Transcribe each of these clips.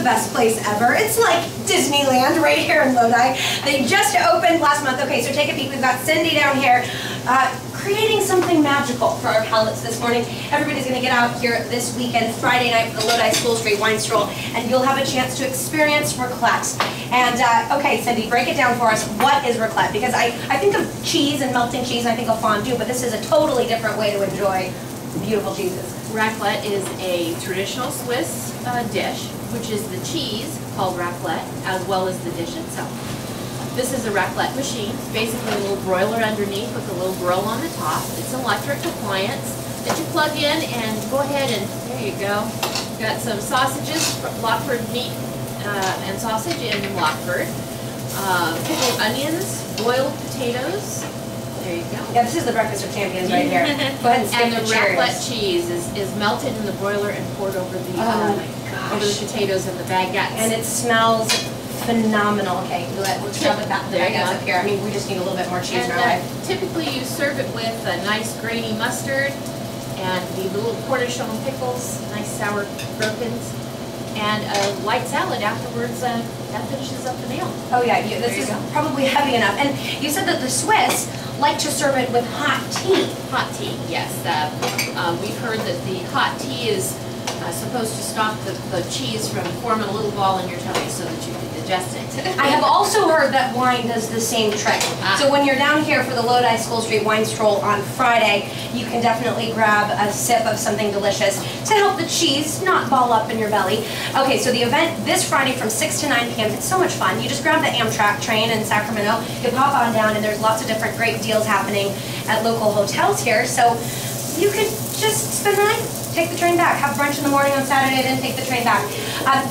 best place ever. It's like Disneyland right here in Lodi. They just opened last month. Okay, so take a peek. We've got Cindy down here creating something magical for our palates this morning. Everybody's going to get out here this weekend, Friday night, for the Lodi School Street Wine Stroll, and you'll have a chance to experience raclette. And, okay, Cindy, break it down for us. What is raclette? Because I think of cheese and melting cheese, and I think of fondue, but this is a totally different way to enjoy beautiful cheeses. Raclette is a traditional Swiss dish, which is the cheese called raclette, as well as the dish itself. This is a raclette machine. It's basically a little broiler underneath with a little grill on the top. It's an electric appliance that you plug in and go ahead and, there you go. Got some sausages, Lockford meat and sausage in Lockford. Pickled onions, boiled potatoes. There you go. Yeah, this is the breakfast of champions right here. Go ahead and stick And the Cheerios. raclette cheese is melted in the broiler and poured over the over the potatoes and the baguettes. And it smells phenomenal. Okay, let's rub it back. There you Baguettes go. up here. I mean, we just need a little bit more cheese in And our life. typically you serve it with a nice grainy mustard and the little cornichon pickles, nice sour gherkins, and a light salad afterwards. That finishes up the meal. Oh yeah, this is probably heavy enough. And you said that the Swiss like to serve it with hot tea. Hot tea, yes. We've heard that the hot tea is supposed to stop the cheese from forming a little ball in your tummy so that you can digest it. I have also heard that wine does the same trick. So when you're down here for the Lodi School Street Wine Stroll on Friday, you can definitely grab a sip of something delicious to help the cheese not ball up in your belly. Okay, so the event this Friday from 6 to 9 p.m. It's so much fun. You just grab the Amtrak train in Sacramento, you pop on down, and there's lots of different great deals happening at local hotels here. So you could just spend the night. Take the train back, have brunch in the morning on Saturday, then take the train back.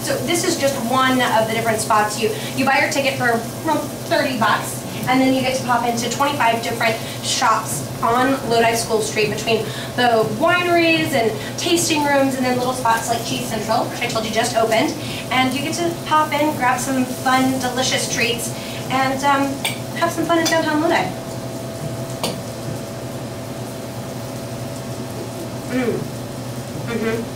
So this is just one of the different spots. You buy your ticket for 30 bucks, and then you get to pop into 25 different shops on Lodi School Street between the wineries and tasting rooms and then little spots like Cheese Central, which I told you just opened. And you get to pop in, grab some fun, delicious treats, and have some fun in downtown Lodi. Mm-hmm.